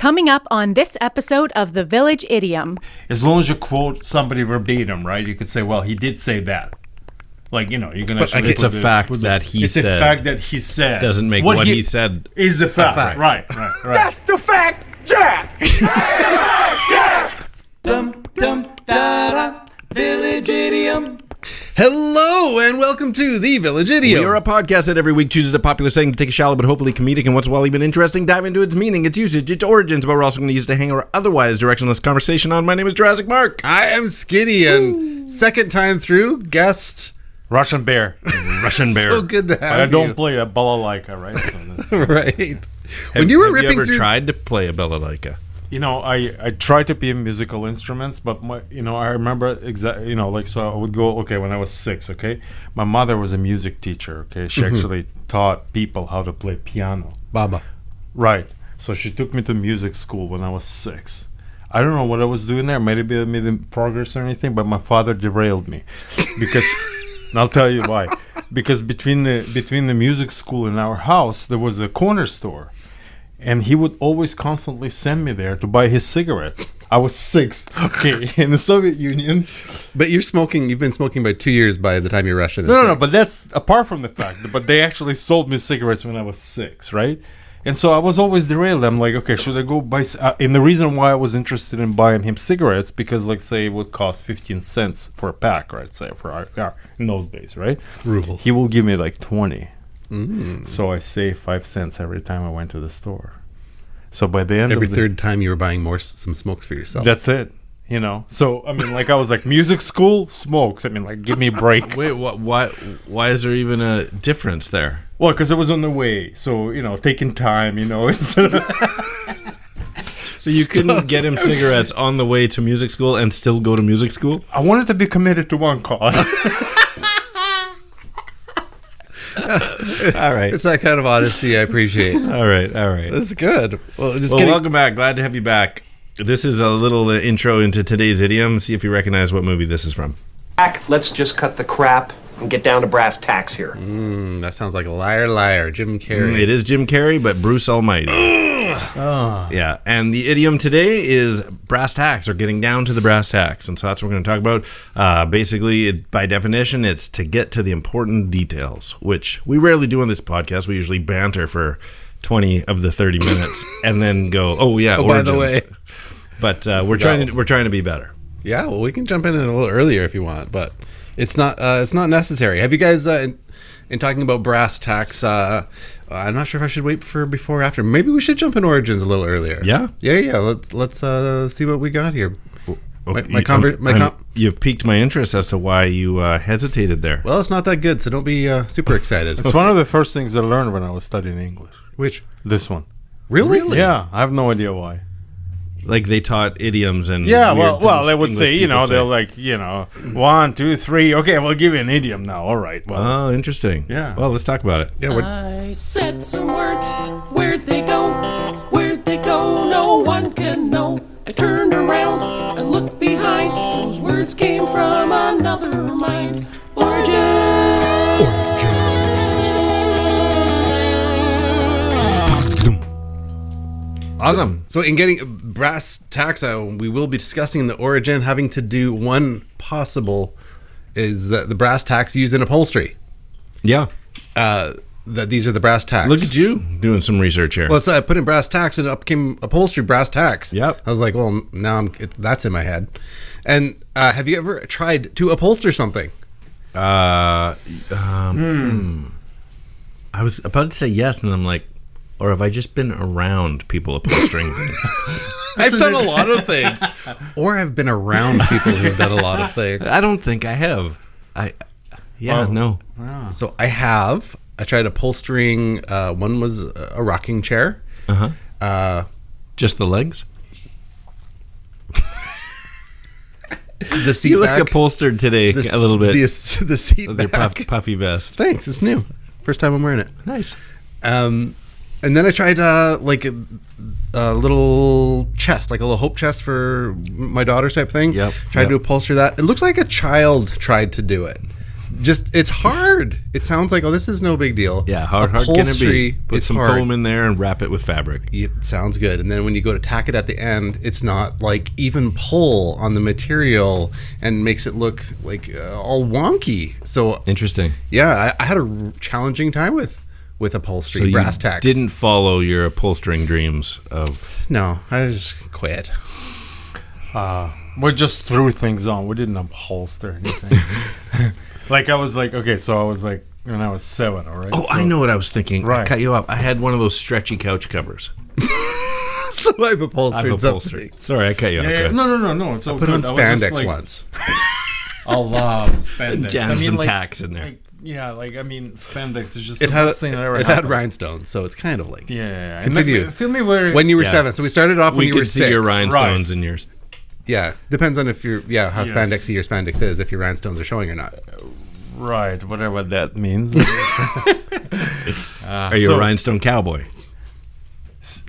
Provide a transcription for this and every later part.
Coming up on this episode of the Village Idiom. As long as you quote somebody verbatim, right? You could say, well, he did say that. Like, you know, you can actually... It's a fact that he said. It's a fact that he said. Doesn't make what he said... Is a fact. Right. That's the fact, Jack! Jack! Dum dum da da, Village Idiom. Hello and welcome to the Village Idiom. We are a podcast that every week chooses a popular saying to take a shallow but hopefully comedic and once in a while even interesting dive into its meaning, its usage, its origins, but we're also going to use it to hang our otherwise directionless conversation on. My name is Jurassic Mark. I am Skinny and second time through, guest... Russian bear. So good to have you. I don't play a balalaika, right? So right. When you were ripping ever through... tried to play a balalaika? You know, I tried to be in musical instruments, but I remember exactly, so I would go, when I was 6, my mother was a music teacher, she actually taught people how to play piano. Baba. Right. So she took me to music school when I was 6. I don't know what I was doing there, maybe I made progress or anything, but my father derailed me because, and I'll tell you why. Because between the music school and our house, there was a corner store. And he would always constantly send me there to buy his cigarettes. I was 6, in the Soviet Union. But you've been smoking by 2 years by the time you're Russian. No, but that's apart from the fact. But they actually sold me cigarettes when I was 6, right? And so I was always derailed. I'm like, should I go buy... and the reason why I was interested in buying him cigarettes, because, say, it would cost 15 cents for a pack, right? Say, in those days, right? Ruble. He will give me, 20. So I saved 5 cents every time I went to the store. So by the end every of third time you were buying some smokes for yourself. That's it. So I was music school, smokes. Give me a break. Wait, why is there even a difference there? Well, because it was on the way. So taking time. So you couldn't get him cigarettes on the way to music school and still go to music school? I wanted to be committed to one cause. All right. It's that kind of honesty I appreciate. All right. That's good. Well, welcome back. Glad to have you back. This is a little intro into today's idiom. See if you recognize what movie this is from. Let's just cut the crap and get down to brass tacks here. That sounds like a liar, Jim Carrey. It is Jim Carrey, but Bruce Almighty. Yeah, and the idiom today is brass tacks, or getting down to the brass tacks. And so that's what we're going to talk about. Basically, by definition, it's to get to the important details, which we rarely do on this podcast. We usually banter for 20 of the 30 minutes and then go, origins. By the way. But we're trying to be better. Yeah, well, we can jump in a little earlier if you want, but it's not necessary. Have you guys in talking about brass tacks? I'm not sure if I should wait for before or after. Maybe we should jump in origins a little earlier. Yeah. Let's see what we got here. You've piqued my interest as to why you hesitated there. Well, it's not that good, so don't be super excited. It's one of the first things I learned when I was studying English. Which? This one. Really? Yeah, I have no idea why. Like they taught idioms and well, they would say, they're 1, 2, 3. Okay, we'll give you an idiom now. All right. Well, oh, interesting. Yeah. Well, let's talk about it. Yeah. I said some words. Where'd they go? Where'd they go? No one can know. I turned around and looked behind. Those words came from another mind. Awesome. So in getting brass tacks, we will be discussing the origin, having to do one possible is that the brass tacks used in upholstery. Yeah. That these are the brass tacks. Look at you doing some research here. Well, so I put in brass tacks and up came upholstery brass tacks. Yep. I was like, well, now that's in my head. And have you ever tried to upholster something? I was about to say yes, and I'm like, or have I just been around people upholstering things? I've done a lot of things. Or I've been around people who've done a lot of things. I don't think I have. No. Wow. So I have. I tried upholstering. One was a rocking chair. Just the legs? The seat You back. look upholstered today a little bit. The seat with your back. puffy vest. Thanks. It's new. First time I'm wearing it. Nice. And then I tried like a little chest, like a little hope chest for my daughter type thing. Yep. Tried to upholster that. It looks like a child tried to do it. Just, it's hard. It sounds like, oh, this is no big deal. Yeah, hard can it be? Upholstery, Put it's some hard. foam in there and wrap it with fabric. It sounds good. And then when you go to tack it at the end, it's not like even pull on the material and makes it look like all wonky. So Interesting. yeah, I had a challenging time with upholstery, So brass you tacks. didn't follow your upholstering dreams of... No, I just quit. We just threw things on. We didn't upholster anything. Like I was like, okay, so I was like when I was 7, all right? Oh, I know what I was thinking. I Right. cut you off. I had one of those stretchy couch covers. So I've upholstered something. Sorry, I cut you off. Yeah, Go ahead. no. It's all Put good. on I was just spandex like, once. I love spandex. Jam I mean, some like, tacks in there. Like, yeah, like I mean, spandex is just It the had best thing that ever it had happened. rhinestones, so it's kind of like Yeah. Continue. And feel me where when you were Yeah. 7. So we started off when We you were could 6. see your rhinestones in yours. Yeah, depends on if you're how Yes. spandexy your spandex is, if your rhinestones are showing or not. right, whatever that means. Are you so- a rhinestone cowboy?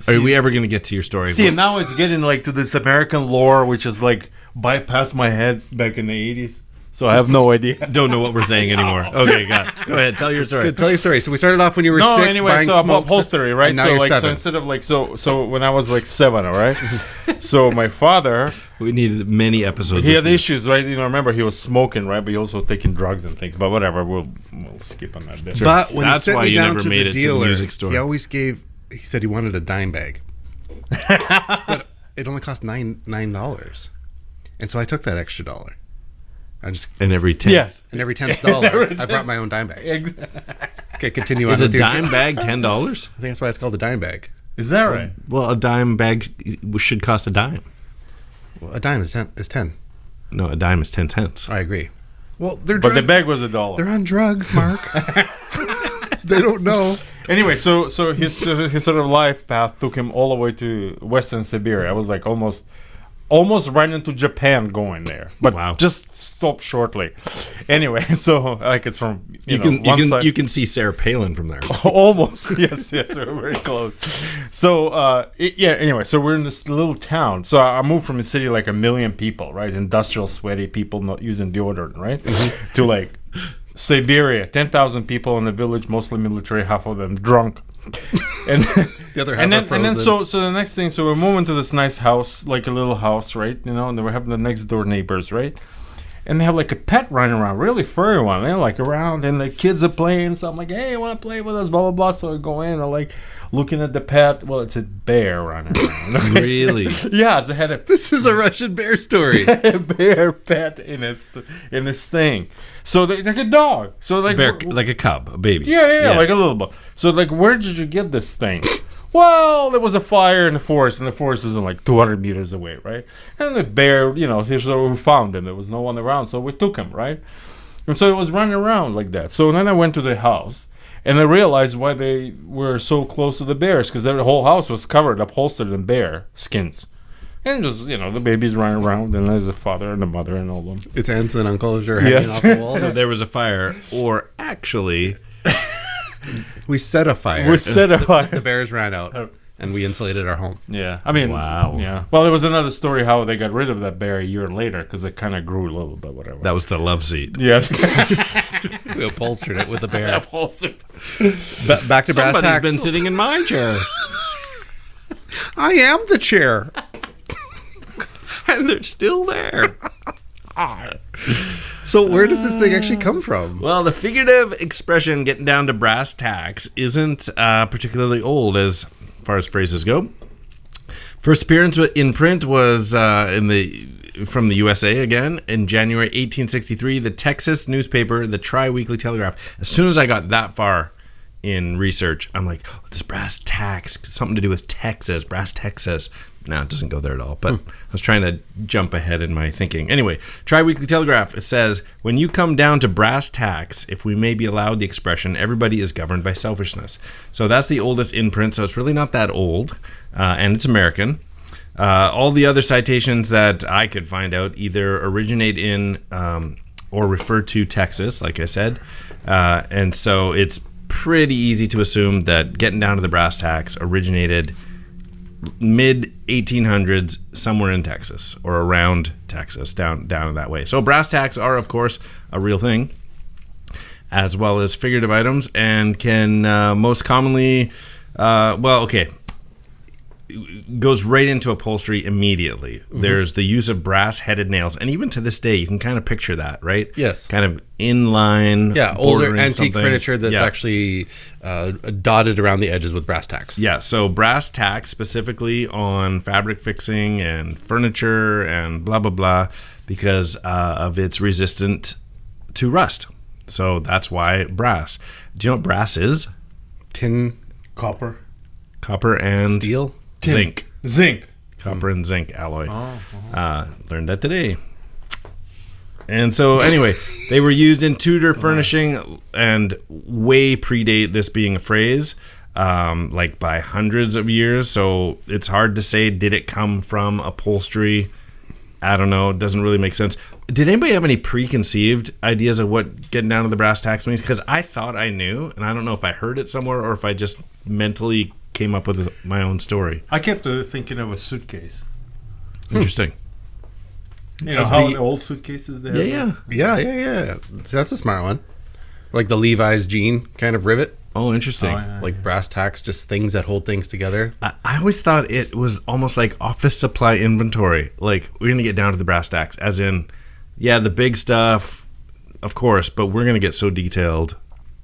Are we ever going to get to your story? See, now it's getting like to this American lore, which is like bypassed my head back in the 80s. So I have no idea. Don't know what we're saying anymore. Okay, go ahead. Tell your story. Good, tell your story. So we started off when you were No, 6 anyway, buying so about smokes, upholstery, right? and now So you're like, so 7. instead of like, so when I was like 7, all right. So my father, We needed many episodes. he of had you. issues, right? You know, remember he was smoking, right? But he also taking drugs and things. But whatever, we'll skip on that bit. But when That's he sent why me you down never to made the it to the dealer, music store. he said he wanted a dime bag. But it only cost $9. And so I took that extra $1. I just And every 10th. Yeah. and every $10th I brought my own dime bag. Okay, continue on. Is a with your- dime bag $10? I think that's why it's called a dime bag. Is that right? Well, a dime bag should cost a dime. Well, a dime is 10. No, a dime is 10 cents. I agree. Well, they're But the drugs. bag was $1. They're on drugs, Mark. They don't know. Anyway, so his sort of life path took him all the way to Western Siberia. I was like almost ran into Japan going there, but Wow. just stopped shortly. Anyway, so like it's from you You can see Sarah Palin from there. almost yes, we're very close. So anyway, so we're in this little town. So I moved from a city like 1 million people, right? Industrial, sweaty people not using deodorant, right? To like Siberia, 10,000 people in the village, mostly military, half of them drunk. And The other half and are then frozen. so the next thing, so we're moving to this nice house, like a little house, right? You know, and then we're having the next door neighbors, right? And they have like a pet running around, really furry one. They're like around, and the kids are playing. So I'm like, hey, you want to play with us? Blah blah blah. So I go in, I'm like looking at the pet. Well, it's a bear running around. Really? Yeah, it's a had a This is a Russian bear story. bear pet in this thing. So they like a dog. So like Bear, like a cub, a baby. yeah, like a little bit. So like, where did you get this thing? Well, there was a fire in the forest, and the forest is like 200 meters away, right? And the bear, you know, so we found him. There was no one around, so we took him, right? And so it was running around like that. So then I went to the house, and I realized why they were so close to the bears, because their whole house was covered, upholstered in bear skins. And just, you know, the baby's running around, and there's a father and a mother and all of them. Its aunts and uncles are hanging Yes. off the walls. So there was a fire, or actually, We set a fire. We set a fire. The bears ran out, and we insulated our home. Yeah, I mean, Wow. Yeah. Well, there was another story how they got rid of that bear a year later because it kind of grew a little bit, whatever. that was the love seat. Yeah. We upholstered it with a bear. Upholstered. Back to brass Somebody's tacks. been sitting in my chair. I am the chair. And they're still there. So where does this thing actually come from? Well, the figurative expression getting down to brass tacks isn't particularly old as far as phrases go. First appearance in print was from the USA again in January 1863. The Texas newspaper, the Tri-Weekly Telegraph. As soon as I got that far in research, I'm like, oh, this brass tacks, something to do with Texas, brass Texas. No, it doesn't go there at all. But I was trying to jump ahead in my thinking. Anyway, Tri-Weekly Telegraph, it says, when you come down to brass tacks, if we may be allowed the expression, everybody is governed by selfishness. So that's the oldest imprint, so it's really not that old, and it's American. All the other citations that I could find out either originate in or refer to Texas, like I said. And so it's pretty easy to assume that getting down to the brass tacks originated mid 1800s somewhere in Texas or around Texas, down in that way. So brass tacks are, of course, a real thing. as well as figurative items, and can most commonly, goes right into upholstery immediately. Mm-hmm. There's the use of brass-headed nails, and even to this day, you can kind of picture that, right? Yes. Kind of inline. Yeah, older antique something. furniture that's actually dotted around the edges with brass tacks. Yeah, so brass tacks specifically on fabric fixing and furniture and blah, blah, blah, because of its resistant to rust. So that's why brass. Do you know what brass is? Tin, Copper and steel, zinc. Copper and zinc alloy. Learned that today. And so anyway, they were used in Tudor furnishing and way predate this being a phrase, like by hundreds of years. So it's hard to say, did it come from upholstery? I don't know. It doesn't really make sense. Did anybody have any preconceived ideas of what getting down to the brass tacks means? Because I thought I knew, and I don't know if I heard it somewhere or if I just mentally came up with my own story. I kept thinking of a suitcase. Interesting. You know how the old suitcases they have? Yeah. So that's a smart one. Like the Levi's jean kind of rivet. Oh, interesting. Like brass tacks, just things that hold things together. I always thought it was almost like office supply inventory. Like, we're going to get down to the brass tacks, as in, yeah, the big stuff, of course, but we're going to get so detailed,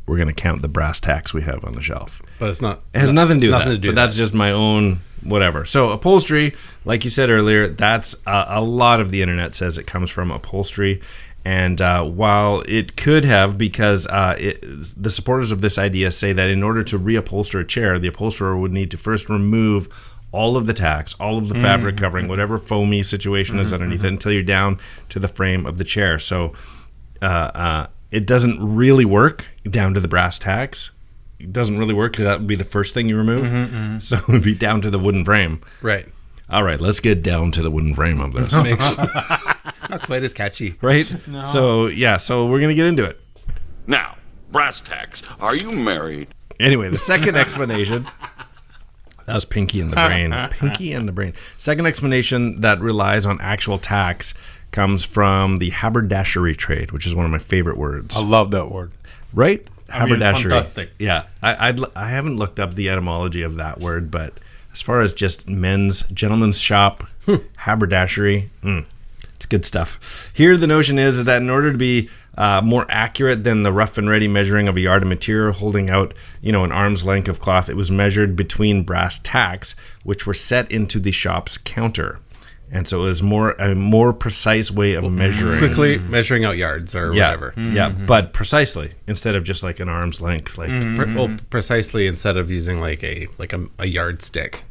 we're going to count the brass tacks we have on the shelf. But it's not. It has nothing to do with nothing that. to do But with that's just my own whatever. So upholstery, like you said earlier, that's a lot of the internet says it comes from upholstery. And while it could have, because the supporters of this idea say that in order to reupholster a chair, the upholsterer would need to first remove all of the tacks, all of the fabric covering, whatever foamy situation is underneath it, until you're down to the frame of the chair. So it doesn't really work down to the brass tacks. It doesn't really work because that would be the first thing you remove. So it would be down to the wooden frame. Right. All right, let's get down to the wooden frame of this. Not quite as catchy. Right? No. So we're going to get into it. Now, brass tacks, are you married? Anyway, the second explanation... That was Pinky in the Brain. Pinky in the Brain. Second explanation that relies on actual tacks comes from the haberdashery trade, which is one of my favorite words. I love that word. Right? Haberdashery. Haberdashery. It's fantastic. Yeah. I haven't looked up the etymology of that word, but as far as just gentlemen's shop, haberdashery, it's good stuff. Here, the notion is that in order to be more accurate than the rough and ready measuring of a yard of material holding out, an arm's length of cloth, it was measured between brass tacks, which were set into the shop's counter. And so it was a more precise way of measuring. Quickly measuring out yards or whatever. Yeah, but precisely, instead of just like an arm's length. Precisely instead of using like a yardstick.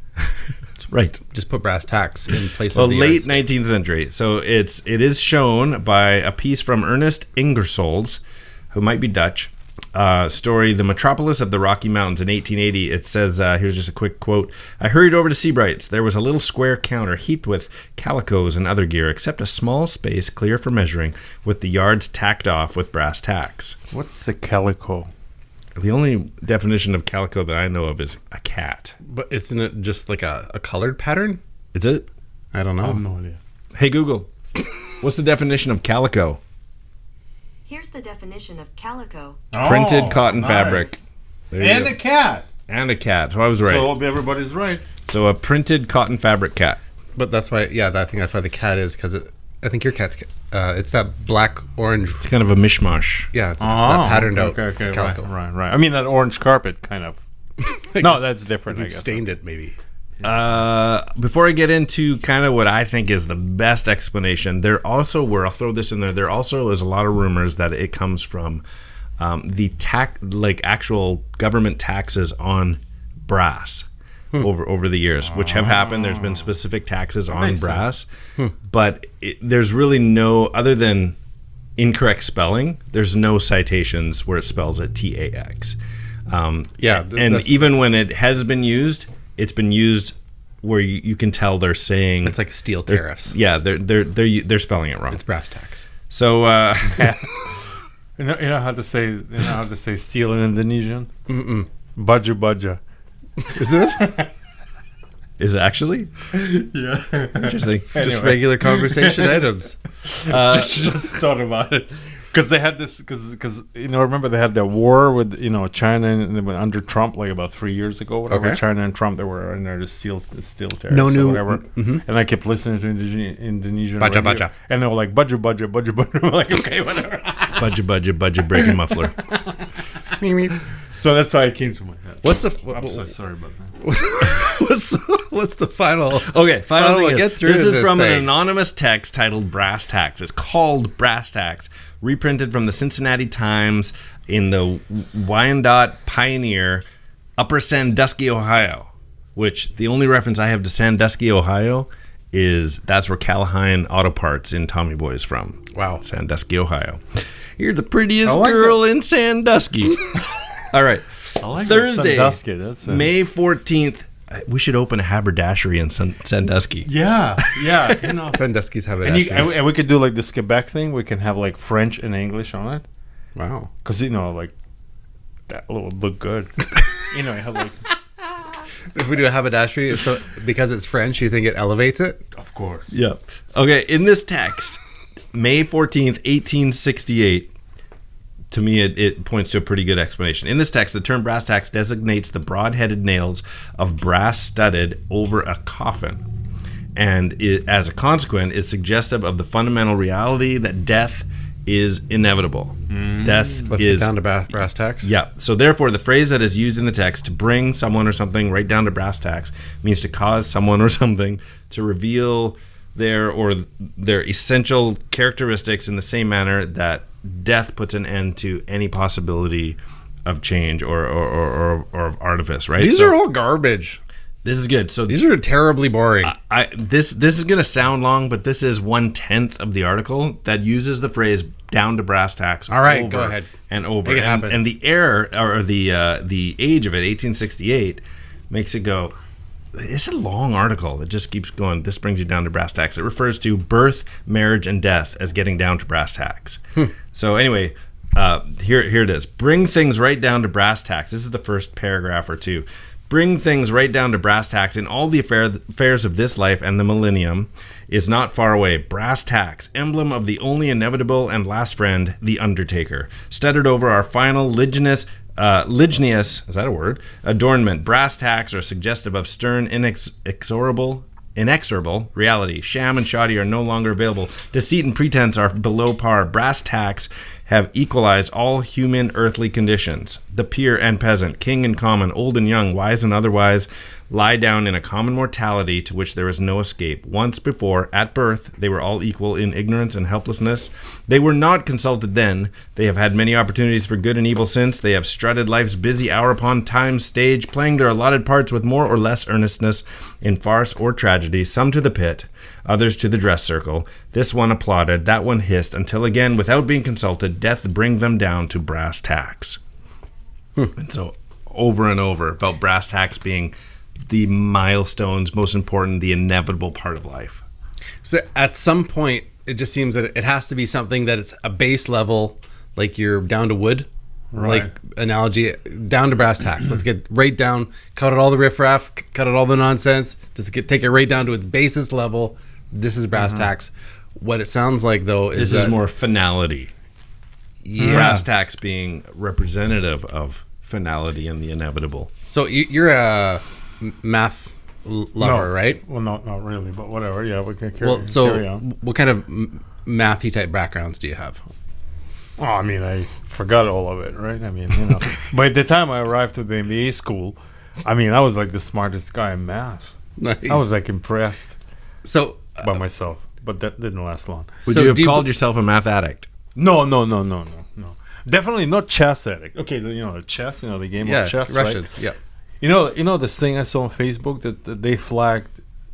Right. Just put brass tacks in place of the late yardstick. 19th century. So it is shown by a piece from Ernest Ingersoll's, who might be Dutch, story, The Metropolis of the Rocky Mountains in 1880. It says, here's just a quick quote. I hurried over to Seabright's. There was a little square counter heaped with calicos and other gear, except a small space clear for measuring, with the yards tacked off with brass tacks. What's the calico? The only definition of calico that I know of is a cat. But isn't it just like a colored pattern? Is it? I don't know. I have no idea. Hey, Google, what's the definition of calico? Here's the definition of calico. Printed cotton fabric. There you And go. a cat. And a cat. So I was right. So everybody's right. So a printed cotton fabric cat. But that's why, I think that's why the cat is, because I think your cat's, it's that black orange. It's kind of a mishmash. Yeah, it's that patterned out. Okay, It's calico. right. I mean that orange carpet, kind of. No, that's different. I You've guess. stained it, maybe. Before I get into kind of what I think is the best explanation, I'll throw this in there. There also is a lot of rumors that it comes from the actual government taxes on brass over the years, which have happened. There's been specific taxes on brass, but there's really no, other than incorrect spelling, there's no citations where it spells it TAX. Even when it has been used, it's been used where you can tell they're saying It's like steel tariffs. They're spelling it wrong. It's brass tacks. So You know how to say steel in Indonesian? Baju. Is it? is it actually? Yeah. Interesting. Just regular conversation items. Just thought about it. Because they had this, because remember they had that war with China and they went under Trump like about 3 years ago. Whatever. Okay. China and Trump, they were in there to steal tariffs. No new- whatever. mhm. And I kept listening to Indonesian Baja, radio, baja. and they were like budget. I'm like, okay, whatever. Budget breaking muffler. So that's how it came to my head. What's the I'm so sorry about that. what's the final? Okay, final thing get is, through this is this from an thing. anonymous text titled Brass Tacks. It's called Brass Tacks, reprinted from the Cincinnati Times in the Wyandotte Pioneer, Upper Sandusky, Ohio, which the only reference I have to Sandusky, Ohio is that's where Callahan Auto Parts in Tommy Boy is from. Wow. Sandusky, Ohio. You're the prettiest I like girl in Sandusky. All right. I like Thursday, that Sandusky. That's May 14th. We should open a haberdashery in Sandusky. Yeah. Sandusky's have it. And we could do like this Quebec thing. We can have like French and English on it. Wow. Because, like, that would look good. You have like... If we do a haberdashery, so because it's French, you think it elevates it? Of course. Yep. Okay, in this text, May 14th, 1868, to me, it points to a pretty good explanation. In this text, the term brass tacks designates the broad-headed nails of brass studded over a coffin. And it, as a consequence, is suggestive of the fundamental reality that death is inevitable. Death Let's is get down to brass tacks. Yeah. So therefore, the phrase that is used in the text to bring someone or something right down to brass tacks means to cause someone or something to reveal their essential characteristics in the same manner that death puts an end to any possibility of change or of artifice. Right. These are all garbage. This is good. So These are terribly boring. This is going to sound long, but this is 1/10 of the article that uses the phrase "down to brass tacks." All right, over go ahead. and over. Make it happen. And the error or the age of it, 1868, makes it go. It's a long article. It just keeps going. This brings you down to brass tacks. It refers to birth, marriage, and death as getting down to brass tacks. So anyway, here it is. Bring things right down to brass tacks. This is the first paragraph or two. Bring things right down to brass tacks in all the affairs of this life, and the millennium is not far away. Brass tacks, emblem of the only inevitable and last friend, the Undertaker. Studded over our final ligneous, is that a word? Adornment. Brass tacks are suggestive of stern, inexorable reality. Sham and shoddy are no longer available. Deceit and pretense are below par. Brass tacks have equalized all human earthly conditions. The peer and peasant, king and common, old and young, wise and otherwise, lie down in a common mortality to which there is no escape. Once before, at birth, they were all equal in ignorance and helplessness. They were not consulted then. They have had many opportunities for good and evil since. They have strutted life's busy hour upon time's stage, playing their allotted parts with more or less earnestness in farce or tragedy, some to the pit, others to the dress circle. This one applauded, that one hissed, until again, without being consulted, death bring them down to brass tacks. And so, over and over, about brass tacks being the milestones, most important, the inevitable part of life. So at some point, it just seems that it has to be something that it's a base level, like you're down to wood, Right. like analogy, down to brass tacks. Let's get right down, cut out all the riffraff, cut out all the nonsense, just take it right down to its basis level. This is brass tacks. What it sounds like, though, is This is more finality. Yeah. Brass tacks being representative of finality and the inevitable. So you're a math lover, right? Well, not really, but whatever. Yeah, we can carry on. What kind of mathy type backgrounds do you have? Oh, I mean, I forgot all of it, right? I mean, By the time I arrived to the MBA school, I mean, I was like the smartest guy in math. Nice. I was like impressed So by myself, but that didn't last long. Would So you have do you called yourself a math addict? No. Definitely not chess addict. Okay, the chess, the game of chess, Russian. right? Yeah. You know this thing I saw on Facebook that they flagged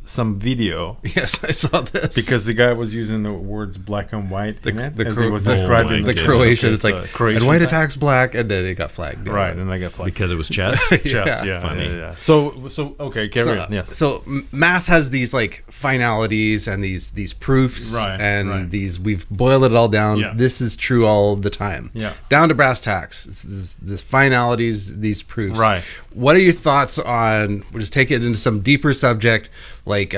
some video Yes, I saw this because the guy was using the words black and white in it, as he was Oh describing my the Croatian. It's like Croatian and white thing. attacks black, and then it got flagged. Right, and I got flagged Because it was chess? chess. Yeah, Funny. yeah. So okay, carry on. Yes. So math has these like finalities and these proofs, Right, and right. these we've boiled it all down. Yeah. This is true all the time. Yeah. Down to brass tacks. It's the finalities, these proofs. Right. What are your thoughts on? We'll just take it into some deeper subject, like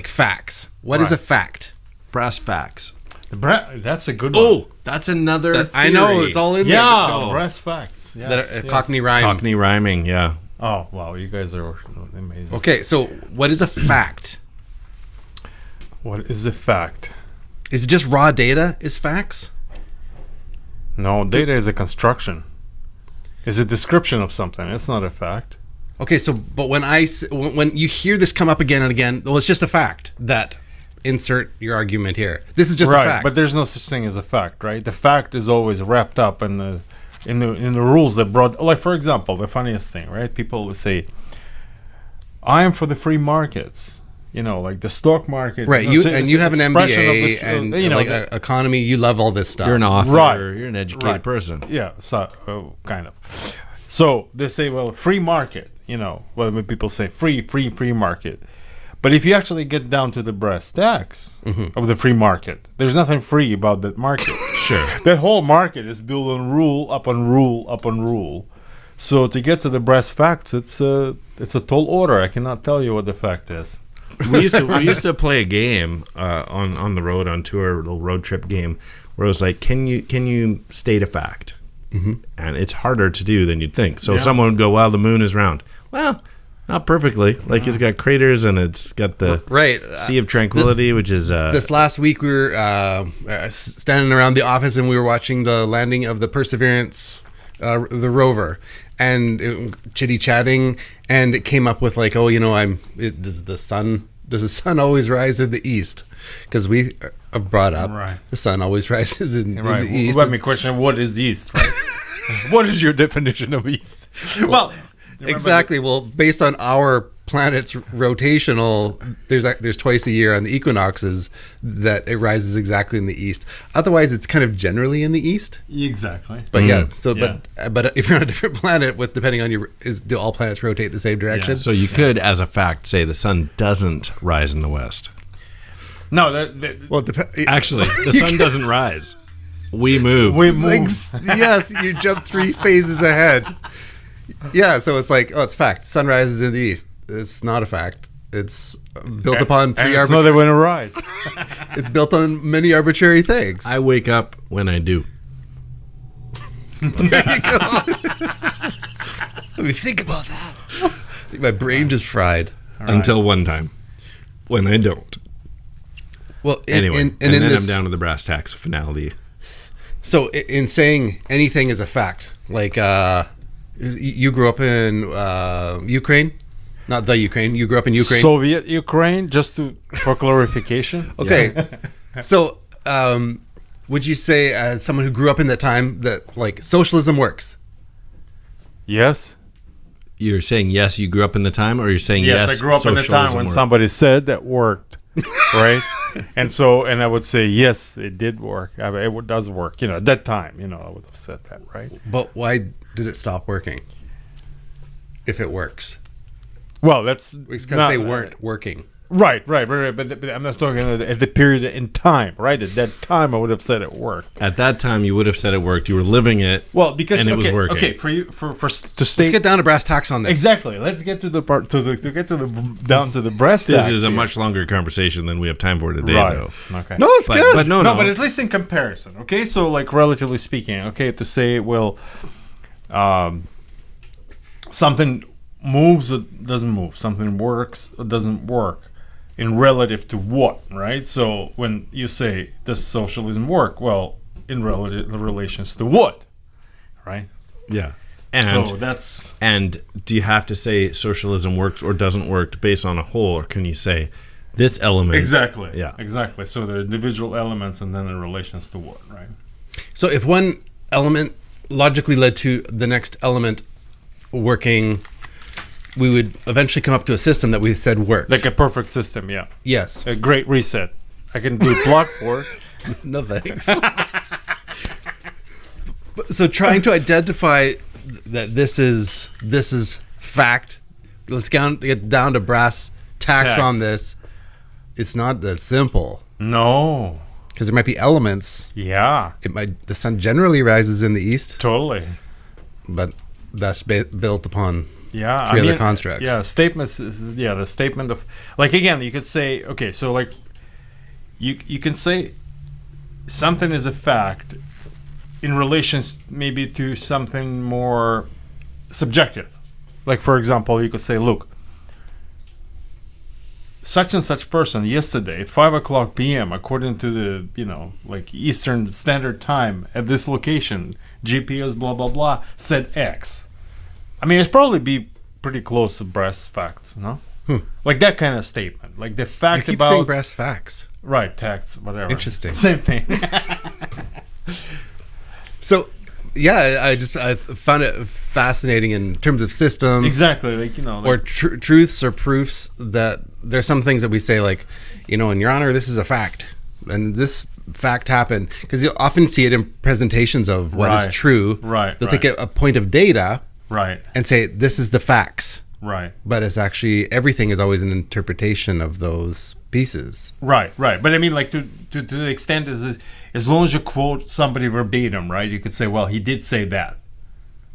facts. What is Right. a fact? Brass facts. That's a good one. Oh, that's another. I know, theory. it's all in Yeah, there. the brass facts. Yes, That yes. Cockney rhyme. Cockney rhyming. Yeah. Oh, wow, you guys are amazing. Okay, so what is a fact? What is a fact? Is it just raw data is facts? No, data is a construction. It's a description of something. It's not a fact. Okay, so but when you hear this come up again and again, well, it's just a fact that insert your argument here. This is just a fact. But there's no such thing as a fact, right? The fact is always wrapped up in the rules that brought. Like, for example, the funniest thing, right? People will say, "I am for the free markets." You know, like the stock market. Right, you know, you have an expression of MBA the- and you know, like the- economy. You love all this stuff. You're an author. Right. You're an educated Right. person. Yeah, so kind of. So they say, well, free market. You know, well, when people say free market, but if you actually get down to the brass tacks of the free market, there's nothing free about that market. Sure. That whole market is built on rule upon rule upon rule. So to get to the brass facts, it's a tall order. I cannot tell you what the fact is. we used to play a game on the road on tour, a little road trip game, where it was like, can you state a fact? And it's harder to do than you'd think. So someone would go, well, the moon is round. Well, not perfectly. Like, it's got craters and it's got the Sea of Tranquility, which is this last week we were standing around the office and we were watching the landing of the Perseverance, the rover, and chitty chatting, and it came up with like, oh, you know, does the sun always rise in the east? Because we brought up the sun always rises in the east. Let me question: what is east? Right? What is your definition of east? Well, exactly. Well, based on our planet's rotational, there's twice a year on the equinoxes that it rises exactly in the east. Otherwise, it's kind of generally in the east. Exactly. But but if you're on a different planet, depending on do all planets rotate the same direction? Yeah, so you could, as a fact, say the sun doesn't rise in the west. No, actually, the sun doesn't rise. We move. Yes, you jump 3 phases ahead. Yeah, so it's like, oh, it's fact. Sun rises in the east. It's not a fact. It's built upon three arbitrary. It's not when it rise. It's built on many arbitrary things. I wake up when I do. There you go. Let me think about that. I think my brain just fried. Until one time when I don't. Well, anyway, and then I'm down to the brass tacks finality. So in saying anything is a fact, like you grew up in Ukraine, not the Ukraine. You grew up in Ukraine, Soviet Ukraine, just for clarification. Okay, so would you say, as someone who grew up in that time, that like socialism works? Yes. You're saying yes, you grew up in the time, or you're saying yes, I grew up in the time when somebody said that worked, right? And I would say yes, it did work. I mean, it does work. You know, at that time, I would have said that, right? But why did it stop working? If it works, well, that's because they weren't working. Right. But I'm not talking at the period in time, right? At that time, I would have said it worked. At that time, you would have said it worked. You were living it. Well, because and it was working. Okay, to state. Let's get down to brass tacks on this. Exactly. Let's get to the part down to the brass tacks. This is a much longer conversation than we have time for today, though. Okay. No, it's good. But no. But at least in comparison, okay. So, like, relatively speaking, okay, to say, well, something moves or doesn't move, something works or doesn't work. In relative to what, right? So when you say, does socialism work? Well, in relations to what, right? Yeah. And so that's... And do you have to say socialism works or doesn't work based on a whole, or can you say this element... Exactly. Yeah. Exactly. So the individual elements and then in relations to what, right? So if one element logically led to the next element working... we would eventually come up to a system that we said worked. Like a perfect system, yeah. Yes. A great reset. I can do block for it. No thanks. So trying to identify that this is fact. Let's get down to brass tacks on this. It's not that simple. No. Because there might be elements. Yeah. The sun generally rises in the east. Totally. But that's built upon... Yeah, other constructs. Yeah, statements. Yeah, the statement of, like, again, you could say, okay, so like, you can say something is a fact in relation maybe to something more subjective. Like, for example, you could say, look, such and such person yesterday at 5 o'clock p.m., according to the, like Eastern Standard Time at this location, GPS blah, blah, blah, said X. I mean, it's probably be pretty close to brass facts, no? Like that kind of statement. Like the fact you keep about... saying brass facts. Right, tax, whatever. Interesting. Same thing. So, yeah, I found it fascinating in terms of systems. Exactly, like, like, or truths or proofs that there's some things that we say, like, in Your Honor, this is a fact. And this fact happened. Because you often see it in presentations of what is true. Right. They'll take a point of data and say, this is the facts. Right. But it's actually, everything is always an interpretation of those pieces. Right. But I mean, like, to the extent as long as you quote somebody verbatim, right, you could say, well, he did say that.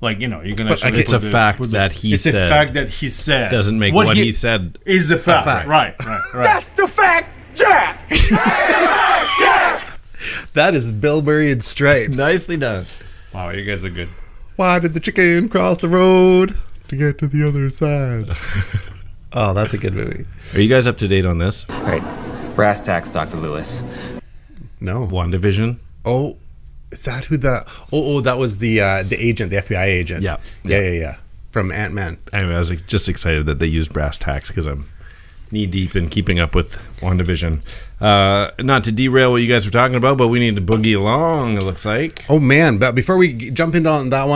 Like, you can actually... It's a fact that he said. It's a fact that he said. Doesn't make what he said... Is a fact. Right. That's the fact, Jack! Jack! That is Bill Murray in Stripes. Nicely done. Wow, you guys are good. Why did the chicken cross the road to get to the other side? Oh, that's a good movie. Are you guys up to date on this? All right. Brass tacks, Dr. Lewis. No. WandaVision? Oh, is that who the... Oh, that was the agent, the FBI agent. Yeah. From Ant-Man. Anyway, I was just excited that they used brass tacks because I'm knee-deep in keeping up with WandaVision. Not to derail what you guys were talking about, but we need to boogie along, it looks like. Oh, man. But before we jump into on that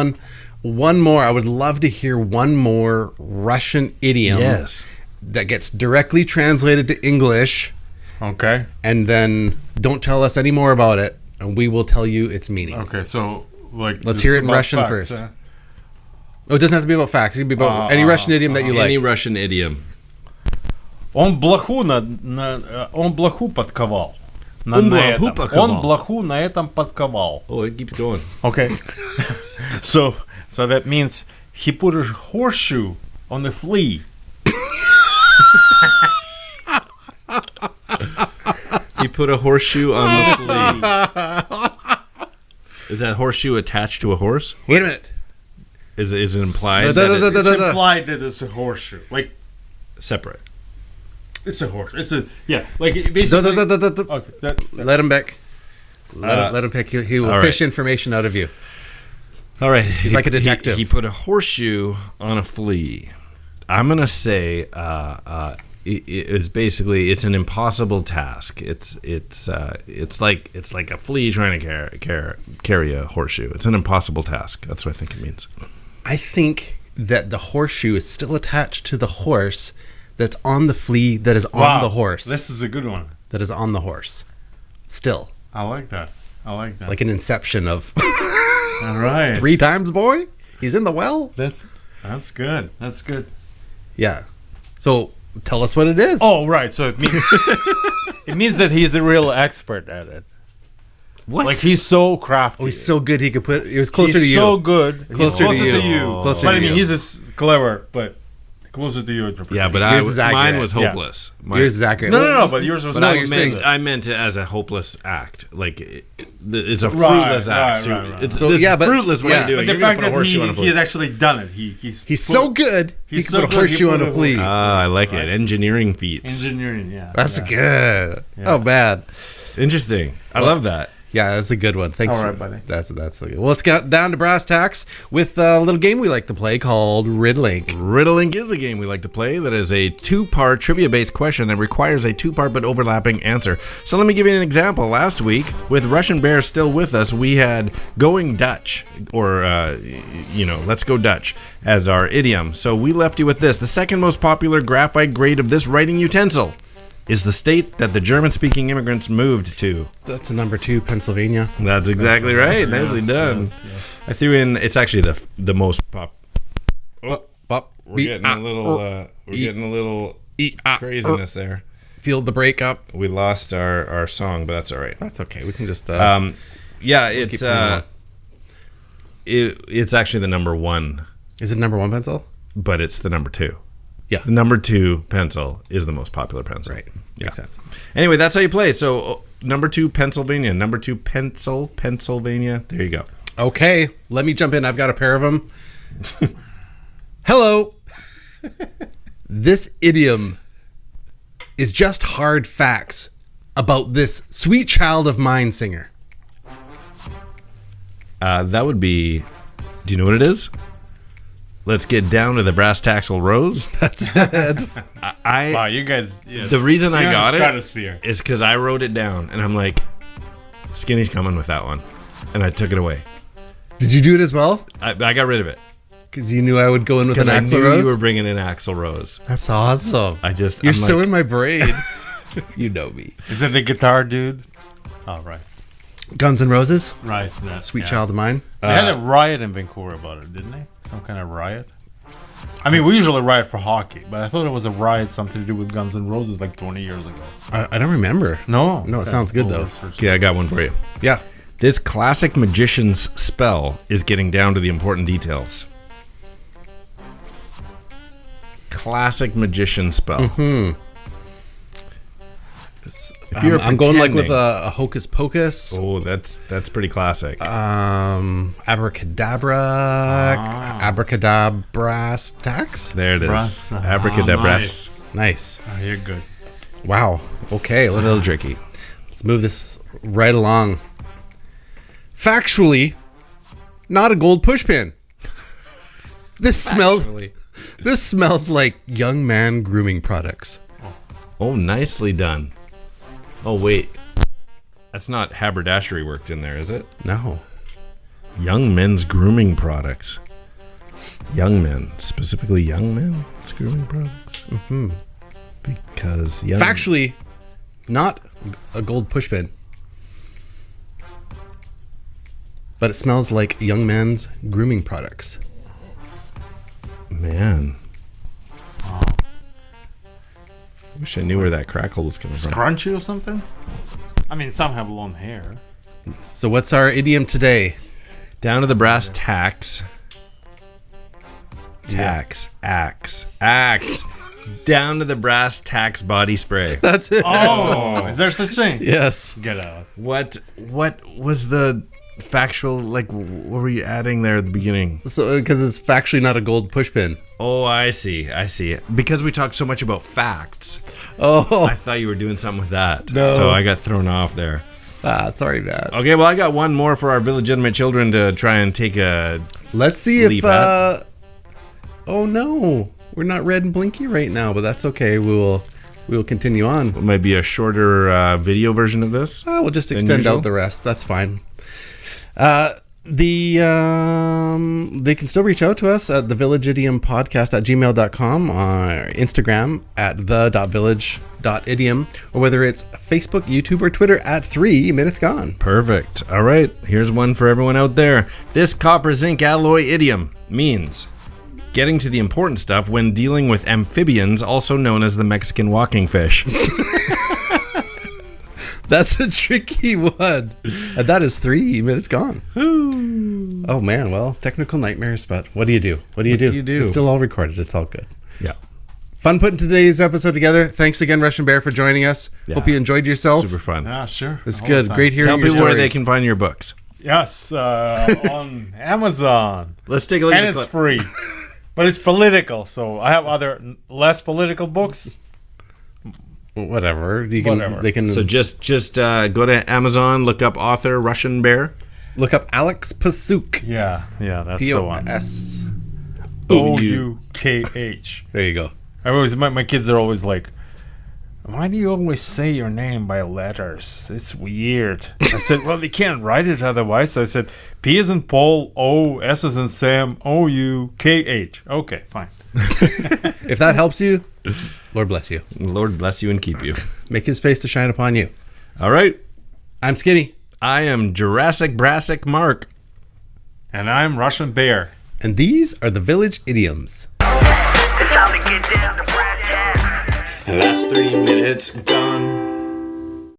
one more. I would love to hear one more Russian idiom. Yes. That gets directly translated to English. Okay. And then don't tell us any more about it, and we will tell you its meaning. Okay, so, like... Let's hear it in Russian first. Oh, it doesn't have to be about facts. It can be about any Russian idiom that you like. Any Russian idiom. Он блоху подковал. Он блоху на этом подковал. Oh, it keeps going. Okay. So that means he put a horseshoe on the flea. He put a horseshoe on the flea. Is that horseshoe attached to a horse? Wait a minute. Is it implied? It's implied that it's a horseshoe. Like, separate. It's a horse. It's a... Yeah. Like, basically... Okay, let him pick. Let him pick. He will fish information out of you. All right. He's like a detective. He put a horseshoe on a flea. I'm going to say it is basically, it's an impossible task. It's like a flea trying to carry a horseshoe. It's an impossible task. That's what I think it means. I think that the horseshoe is still attached to the horse that's on the flea that is on the horse. This is a good one. That is on the horse. Still. I like that. Like an inception of... All right. 3 times, boy? He's in the well? That's good. That's good. Yeah. So, tell us what it is. Oh, right. So it means that he's a real expert at it. What? Like, he's so crafty. Oh, he's so good he could put... He was closer to you. He's so good. Closer to you. Closer to you. He's as clever, but... Closer to you. Yeah, but mine was hopeless. Yours is accurate. No, but yours was... No, I meant it as a hopeless act. Like, it's a fruitless act. Right. It's fruitless what you're doing. But the fact that he has actually done it. He's so good, he could put a horseshoe on a flea. Ah, I like it. Engineering feats. Engineering, yeah. That's good. Yeah. Oh, bad. Interesting. I love that. Yeah, that's a good one. Thanks. All right, buddy. That's good. Well, let's get down to brass tacks with a little game we like to play called Riddlink. Riddlink is a game we like to play that is a 2-part trivia-based question that requires a 2-part but overlapping answer. So let me give you an example. Last week, with Russian Bear still with us, we had going Dutch, or, let's go Dutch, as our idiom. So we left you with this. The second most popular graphite grade of this writing utensil is the state that the German-speaking immigrants moved to. That's number 2, Pennsylvania. That's exactly right. Nicely done. Yes. I threw in. It's actually the most pop. Oh, pop. We're getting a little craziness there. Feel the breakup. We lost our song, but that's all right. That's okay. We can just. It's actually the number 1. Is it number 1 pencil? But it's the number 2. Yeah. The number 2 pencil is the most popular pencil. Right. Makes sense. Anyway, that's how you play. So Pennsylvania. Number 2, Pennsylvania. There you go. Okay, let me jump in. I've got a pair of them. Hello. This idiom is just hard facts about this sweet child of mine singer. That would be... Do you know what it is? Let's get down to the brass taxel rose. That's it. Wow, you guys... The reason I got stratosphere. it is because I wrote it down, and I'm like, Skinny's coming with that one. And I took it away. Did you do it as well? I got rid of it. Because you knew I would go in with an I Axl knew Rose? you were bringing in Axl Rose. That's awesome. You're so in my brain. You know me. Is it the guitar dude? Oh, right. Guns N' Roses? Right. Sweet child of mine. They had a riot in Vancouver about it, didn't they? Some kind of riot? I mean, we usually riot for hockey, but I thought it was a riot something to do with Guns N' Roses like 20 years ago. I don't remember. No? No, it sounds good, though. Yeah, I got one for you. Yeah. This classic magician's spell is getting down to the important details. Classic magician spell. Mm-hmm. I'm going like with a hocus pocus. Oh, that's pretty classic. Abracadabra. Abracadabra.Tacks. There it is. Abracadabra. Nice. Oh, you're good. Wow. Okay. A little tricky. Let's move this right along. Factually, not a gold pushpin. This smells like young man grooming products. Oh, nicely done. Oh, wait. That's not haberdashery worked in there, is it? No. Young men's grooming products. Young men. Specifically young men's grooming products? Mm-hmm. Because Factually, not a gold pushpin. But it smells like young men's grooming products. Man. Wish I knew where that crackle was coming from. Scrunchy or something? I mean, some have long hair. So what's our idiom today? Down to the brass tacks. Tacks. Axe. Down to the brass tacks body spray. That's it. Oh, is there such thing? Yes. Get out. What was the factual, like, what were you adding there at the beginning? So because it's factually not a gold pushpin. Oh, I see. Because we talked so much about facts. Oh. I thought you were doing something with that. No. So I got thrown off there. Sorry, man. Okay, well, I got one more for our Village Idiom children to try and take a Let's see leap if at. Oh no. We're not red and blinky right now, but that's okay. We will continue on. It might be a shorter video version of this. We'll just extend out the rest. That's fine. They can still reach out to us at thevillageidiompodcast@gmail.com, or Instagram at the.village.idiom, or whether it's Facebook, YouTube, or Twitter at 3 Minutes Gone. Perfect. All right, here's one for everyone out there. This copper zinc alloy idiom means getting to the important stuff when dealing with amphibians, also known as the Mexican walking fish. That's a tricky one. And that is 3 minutes gone. Ooh. Oh, man. Well, technical nightmares, but what do you do? What do you do? It's still all recorded. It's all good. Yeah. Fun putting today's episode together. Thanks again, Russian Bear, for joining us. Yeah. Hope you enjoyed yourself. Super fun. Yeah, sure. It's good. Great hearing Tell your people where they stories. can find your books. Yes, on Amazon. Let's take a look and at the it's clip. free. But it's political, so I have other less political books. Whatever. They can. So just go to Amazon, look up author Russian Bear. Look up Alex Pasuk. Yeah, that's the one. Poukh. There you go. I always my kids are always like, why do you always say your name by letters? It's weird. I said, well, they can't write it otherwise. So I said, P as in Paul, O, S as in Sam, Oukh. Okay, fine. If that helps you, Lord bless you. Lord bless you and keep you. Make his face to shine upon you. All right. I'm Skinny. I am Jurassic Brassic Mark. And I'm Russian Bear. And these are the Village Idioms. It's time to get down to brass tacks. That's 3 minutes gone.